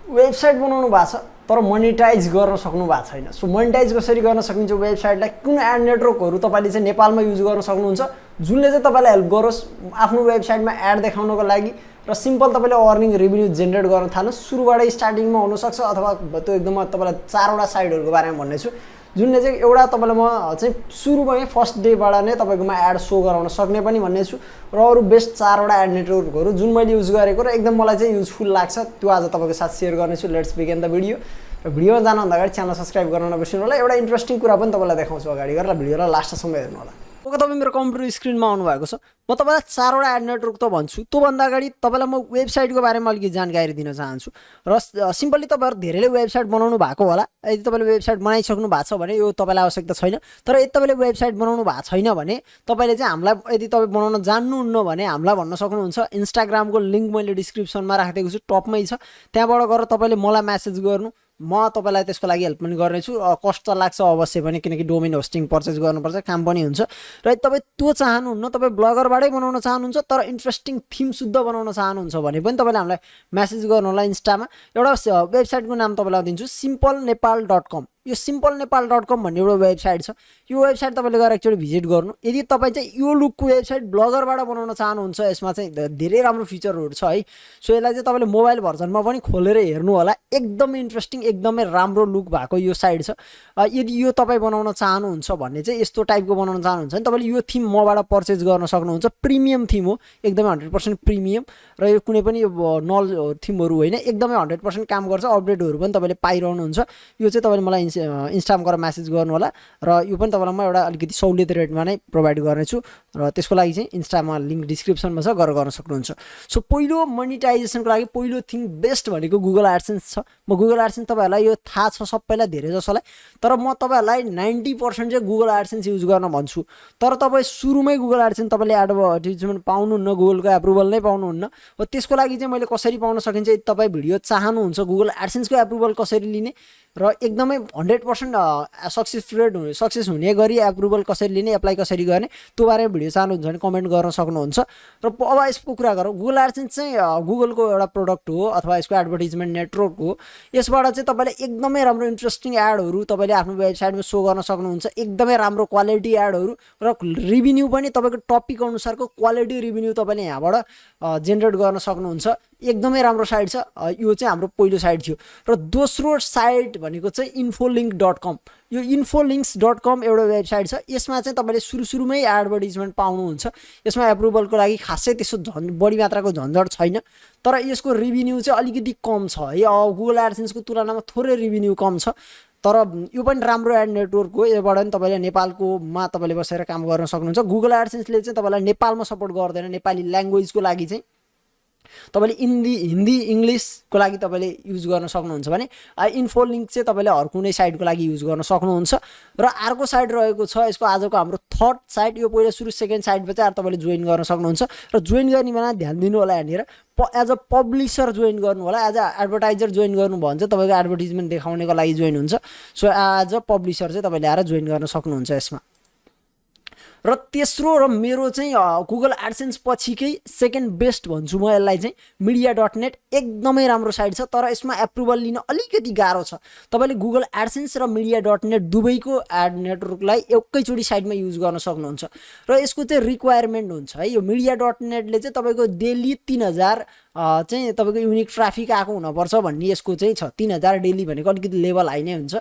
Website बनाउनु भएको छ तर मोनेटाइज गर्न सक्नु भएको छैन। सो मोनेटाइज कसरी गर्न सकिन्छ वेबसाइटलाई, कुन एड नेटवर्कहरू तपाईँले चाहिँ नेपालमा युज गर्न सक्नुहुन्छ जुनले चाहिँ तपाईँलाई हेल्प गरोस् आफ्नो वेबसाइटमा एड देखाउनको लागि र सिम्पल तपाईँले अर्निङ रेभेन्यू जेनेरेट गर्न थाल्नुहोस्। सुरुबाटै स्टार्टिङमा हुनसक्छ अथवा त्यो एकदम तपाईँलाई 4वटा साइटहरूको बारेमा भन्नेछु जुनले चाहिँ एउटा तपाईँलाई म चाहिँ सुरुमै फर्स्ट डेबाट नै तपाईँकोमा एड सो गराउन सक्ने पनि भन्ने छु र अरू बेस्ट 4वटा एड नेटवर्कहरू जुन मैले युज गरेको र एकदम मलाई चाहिँ युजफुल लाग्छ त्यो आज तपाईँको साथ सेयर गर्नेछु। Let's begin the video. र भिडियोमा जानुभन्दा अगाडि च्यानल सब्सक्राइब गर्न नबिर्सिनु होला। एउटा इन्ट्रेस्टिङ कुरा पनि तपाईँलाई देखाउँछु अगाडि गरेर भिडियोलाई लास्टसम्म हेर्नु होला। अब तपाईँ मेरो कम्प्युटर स्क्रिनमा आउनु भएको छ। म तपाईँलाई 4वटा एड नेटवर्क त भन्छु, त्योभन्दा अगाडि तपाईँलाई म वेबसाइटको बारेमा अलिकति जानकारी दिन चाहन्छु। र सिम्पली तपाईँहरू धेरैले वेबसाइट बनाउनु भएको होला। यदि तपाईँले वेबसाइट बनाइसक्नु भएको छ भने यो तपाईँलाई आवश्यकता छैन। तर यदि तपाईँले वेबसाइट बनाउनु भएको छैन भने तपाईँले चाहिँ हामीलाई यदि तपाईँ बनाउन जान्नुहुन्न भने हामीलाई भन्न सक्नुहुन्छ। इन्स्टाग्रामको लिङ्क मैले डिस्क्रिप्सनमा राखिदिएको छु, टपमै छ। त्यहाँबाट गएर तपाईँले मलाई मेसेज गर्नु, म तपाईँलाई त्यसको लागि हेल्प पनि गर्नेछु। कस्ट त लाग्छ अवश्य पनि, किनकि डोमेन होस्टिङ पर्चेज गर्नुपर्छ, काम पनि हुन्छ। र तपाईँ त्यो चाहनुहुन्न, तपाईँ ब्लगरबाटै बनाउन चाहनुहुन्छ तर इन्ट्रेस्टिङ थिम शुद्ध बनाउन चाहनुहुन्छ भने पनि तपाईँले हामीलाई मेसेज गर्नु होला इन्स्टामा। एउटा वेबसाइटको नाम तपाईँलाई दिन्छु, simplenepal.com। यो simplenepal.com भन्ने एउटा वेबसाइट छ। यो वेबसाइट तपाईँले गएर एकचोटि भिजिट गर्नु। यदि तपाईँ चाहिँ यो लुकको वेबसाइट ब्लगरबाट बनाउन चाहनुहुन्छ, यसमा चाहिँ धेरै राम्रो फिचरहरू छ है। सो यसलाई चाहिँ तपाईँले मोबाइल भर्जनमा पनि खोलेर हेर्नु होला। एकदमै इन्ट्रेस्टिङ, एकदमै राम्रो लुक भएको यो साइट छ। यदि यो तपाईँ बनाउन चाहनुहुन्छ भने चाहिँ यस्तो टाइपको बनाउन चाहनुहुन्छ भने तपाईँले यो थिम मबाट पर्चेज गर्न सक्नुहुन्छ। प्रिमियम थिम हो, एकदमै 100% प्रिमियम र यो कुनै पनि नल थिमहरू होइन, एकदमै 100% काम गर्छ। अपडेटहरू पनि तपाईँले पाइरहनुहुन्छ। यो चाहिँ तपाईँले मलाई इन्स्टामा गएर मेसेज गर्नु होला र यो पनि तपाईँलाई म एउटा अलिकति सहुलियत रेटमा नै प्रोभाइड गर्नेछु र त्यसको लागि चाहिँ इन्स्टामा लिङ्क डिस्क्रिप्सनमा छ, गरेर गर्न सक्नुहुन्छ। सो पहिलो मोनिटाइजेसनको लागि पहिलो थिङ बेस्ट भनेको गुगल एडसेन्स छ। म गुगल एडसेन्स तपाईँहरूलाई यो थाहा छ सबैलाई, धेरै जसोलाई, तर म तपाईँहरूलाई 90% चाहिँ गुगल एडसेन्स युज गर्न भन्छु। तर तपाईँ सुरुमै गुगल एडसेन्स तपाईँले एडभर्टिजमेन्ट पाउनुहुन्न, गुगलको एप्रुभल नै पाउनुहुन्न। हो त्यसको लागि चाहिँ मैले कसरी पाउन सकिन्छ, यदि तपाईँ भिडियो चाहनुहुन्छ गुगल एडसेन्सको एप्रुभल कसरी लिने र एकदमै 100% सक्सेस हुने गरी एप्रुभल कसरी लिने, एप्लाई कसरी गर्ने, त्यो बारेमा भिडियो चाहनुहुन्छ भने कमेन्ट गर्न सक्नुहुन्छ। र अब यसको कुरा गरौँ। गुगल एडसेन्स चाहिँ गुगलको एउटा प्रोडक्ट हो अथवा यसको एडभर्टिजमेन्ट नेटवर्क हो। यसबाट चाहिँ तपाईँले एकदमै राम्रो इन्ट्रेस्टिङ एडहरू तपाईँले आफ्नो वेबसाइटमा सो गर्न सक्नुहुन्छ। एकदमै राम्रो क्वालिटी एडहरू र रेभिन्यू पनि तपाईँको टपिक अनुसारको क्वालिटी रेभिन्यू तपाईँले यहाँबाट जेनेरेट गर्न सक्नुहुन्छ। एकदमै राम्रो साइट छ। यो चाहिँ हाम्रो पहिलो साइट थियो। र दोस्रो साइट भनेको चाहिँ infolink.com। यो infolinks.com एउटा वेबसाइट छ। यसमा चाहिँ तपाईँले सुरुमै एडभर्टिजमेन्ट पाउनुहुन्छ। यसमा एप्रुभलको लागि खासै त्यसो बढी मात्राको झन्झट छैन, तर यसको रेभिन्यू चाहिँ अलिकति कम छ है। गुगल एडसेन्सको तुलनामा थोरै रेभिन्यू कम छ, तर यो पनि राम्रो एड नेटवर्क हो। योबाट पनि तपाईँले नेपालकोमा तपाईँले बसेर काम गर्न सक्नुहुन्छ। गुगल एडसेन्सले चाहिँ तपाईँलाई नेपालमा सपोर्ट गर्दैन। नेपाली ल्याङ्ग्वेजको लागि चाहिँ तपाईँले हिन्दी इङ्ग्लिसको लागि तपाईँले युज गर्न सक्नुहुन्छ भने इन्फोलिङ्क चाहिँ तपाईँले हर कुनै साइटको लागि युज गर्न सक्नुहुन्छ। र अर्को साइट रहेको छ यसको आजको हाम्रो थर्ड साइट। यो पहिला सुरु सेकेन्ड साइटमा चाहिँ तपाईँले जोइन गर्न सक्नुहुन्छ। र जोइन गर्ने बेला ध्यान दिनु होला, यहाँनिर एज अ पब्लिसर जोइन गर्नु होला। एज अ एडभर्टाइजर जोइन गर्नु भयो भने चाहिँ तपाईँको एडभर्टिजमेन्ट देखाउनेको लागि जोइन हुन्छ। सो एज अ पब्लिसर चाहिँ तपाईँले आएर जोइन गर्न सक्नुहुन्छ यसमा। र तेस्रो र मेरो चाहिँ गुगल एडसेन्स पछिकै सेकेन्ड बेस्ट भन्छु म यसलाई चाहिँ media.net। एकदमै राम्रो साइट छ, तर यसमा एप्रुभल लिन अलिकति गाह्रो छ। तपाईँले गुगल एडसेन्स र media.net दुवैको एड नेटवर्कलाई एकैचोटि साइटमा युज गर्न सक्नुहुन्छ। र यसको चाहिँ रिक्वायरमेन्ट हुन्छ है। यो media.netले चाहिँ तपाईँको डेली 3000 चाहिँ तपाईँको युनिक ट्राफिक आएको हुनुपर्छ भन्ने यसको चाहिँ छ। 3000 डेली भनेको अलिकति लेभल हाई नै हुन्छ।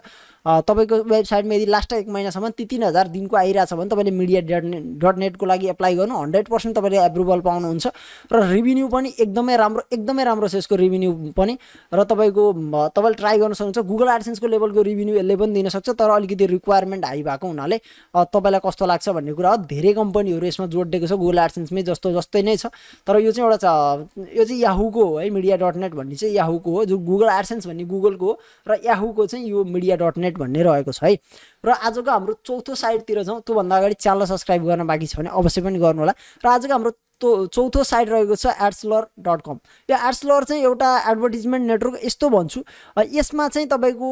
तपाईँको वेबसाइटमा यदि लास्ट 1 महिनासम्म 3000 दिनको आइरहेछ भने तपाईँले media.net को लागि एप्लाई गर्नु, 100% तपाईँले एप्रुभल पाउनुहुन्छ। र रेभिन्यू पनि एकदमै राम्रो छ यसको रेभिन्यू पनि। र तपाईँले ट्राई गर्न सक्नुहुन्छ। गुगल एडसेन्सको लेभलको रेभिन्यू यसले पनि दिन सक्छ, तर अलिकति रिक्वायरमेन्ट हाई भएको हुनाले तपाईँलाई कस्तो लाग्छ भन्ने कुरा हो। धेरै कम्पनीहरू यसमा जोडिएको छ, गुगल एडसेन्समै जस्तै नै छ। तर यो चाहिँ एउटा यो चाहिँ याहूको हो है। media.net भन्ने चाहिँ याहूको हो, जो गुगल एडसेन्स भन्ने गुगलको हो, र याहूको चाहिँ यो media.net भन्ने रहेको छ है। र आजको हाम्रो चौथो साइटतिर जाउँ। त्योभन्दा अगाडि च्यानल सब्सक्राइब गर्न बाँकी छ भने अवश्य पनि गर्नु होला। र आजको हाम्रो चौथो साइट रहेको छ adslur.com। यो adslur चाहिँ एउटा एडभर्टिजमेन्ट नेटवर्क यस्तो भन्छु, यसमा चाहिँ तपाईँको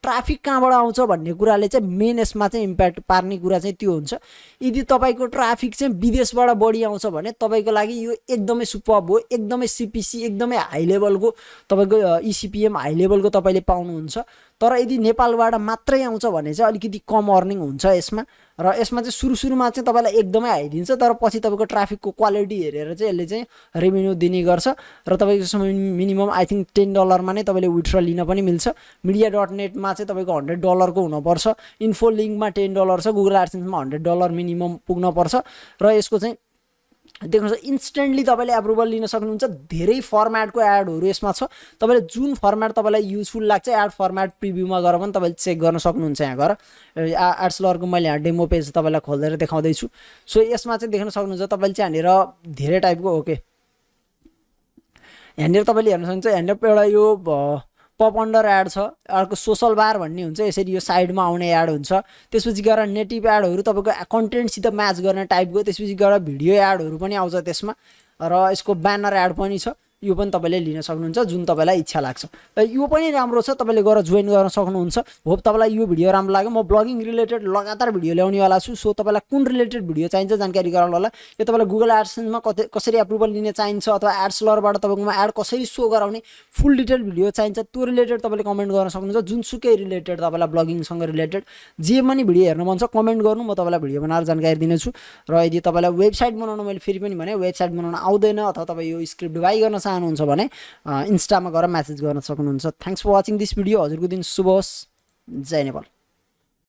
ट्राफिक कहाँबाट आउँछ भन्ने कुराले चाहिँ मेन यसमा चाहिँ इम्प्याक्ट पार्ने कुरा चाहिँ त्यो हुन्छ। यदि तपाईँको ट्राफिक चाहिँ विदेशबाट बढी आउँछ भने तपाईँको लागि यो एकदमै सुपर्ब हो, एकदमै सिपिसी एकदमै हाई लेभलको तपाईँको इसिपिएम हाई लेभलको तपाईँले पाउनुहुन्छ। तर यदि नेपालबाट मात्रै आउँछ भने चाहिँ अलिकति कम अर्निङ हुन्छ यसमा, र यसमा चाहिँ सुरुमा चाहिँ तपाईँलाई एकदमै हाई दिन्छ, तर पछि तपाईँको ट्राफिकको क्वालिटी हेरेर चाहिँ यसले चाहिँ रेभेन्यू दिने गर्छ। र तपाईँको समय मिनिमम आई थिङ्क $10 नै तपाईँले विथड्र लिन पनि मिल्छ। media.net-मा चाहिँ तपाईँको $100 को हुनुपर्छ, इन्फो लिङ्कमा $10 छ, गुगल एडसेन्समा $100 मिनिमम पुग्नुपर्छ। र यसको चाहिँ देख्नुहोस् इन्स्टेन्टली तपाईँले एप्रुभल लिन सक्नुहुन्छ। धेरै फर्मेटको एडहरू यसमा छ, तपाईँले जुन फर्मेट तपाईँलाई युजफुल लाग्छ एड फर्मेट प्रिभ्यूमा गएर पनि तपाईँले चेक गर्न सक्नुहुन्छ। यहाँ गएर एड्सलरको मैले यहाँ डेमो पेज तपाईँलाई खोलेर देखाउँदैछु। सो यसमा चाहिँ देख्न सक्नुहुन्छ तपाईँले चाहिँ यहाँनिर धेरै टाइपको ओके यहाँनिर तपाईँले हेर्न सक्नुहुन्छ। यहाँनिर एउटा यो पप अन्डर एड छ, अर्को सोसल बार भन्ने हुन्छ, यसरी यो साइडमा आउने एड हुन्छ। त्यसपछि गएर नेटिभ एडहरू तपाईँको कन्टेन्टसित म्याच गर्ने टाइपको, त्यसपछि गएर भिडियो एडहरू पनि आउँछ त्यसमा, र यसको ब्यानर एड पनि छ। यो पनि तपाईँले लिन सक्नुहुन्छ जुन तपाईँलाई इच्छा लाग्छ। र यो पनि राम्रो छ, तपाईँले गएर जोइन गर्न सक्नुहुन्छ। होप तपाईँलाई यो भिडियो राम्रो लाग्यो। म ब्लगिङ रिलेटेड लगातार भिडियो ल्याउनेवाला छु। सो तपाईँलाई कुन रिलेटेड भिडियो चाहिन्छ जानकारी गराउनु होला। यो तपाईँलाई गुगल एडसेन्समा कसरी एप्रुभल लिने चाहिन्छ अथवा एड्सलरबाट तपाईँकोमा एड कसरी सो गराउने फुल डिटेल भिडियो चाहिन्छ, त्यो रिलेटेड तपाईँले कमेन्ट गर्न सक्नुहुन्छ। जुनसुकै रिलेटेड तपाईँलाई ब्लगिङसँग रिलेटेड जे पनि भिडियो हेर्न मन छ कमेन्ट गर्नु, म तपाईँलाई भिडियो बनाएर जानकारी दिनेछु। र यदि तपाईँलाई वेबसाइट बनाउन मैले फेरि पनि भने वेबसाइट बनाउन आउँदैन अथवा तपाईँ यो स्क्रिप्ट बाई गर्न चाहनुहुन्छ भने इन्स्टामा गएर मेसेज गर्न सक्नुहुन्छ। Thanks for watching this video. हजुरको दिन शुभ होस्। जय नेपाल।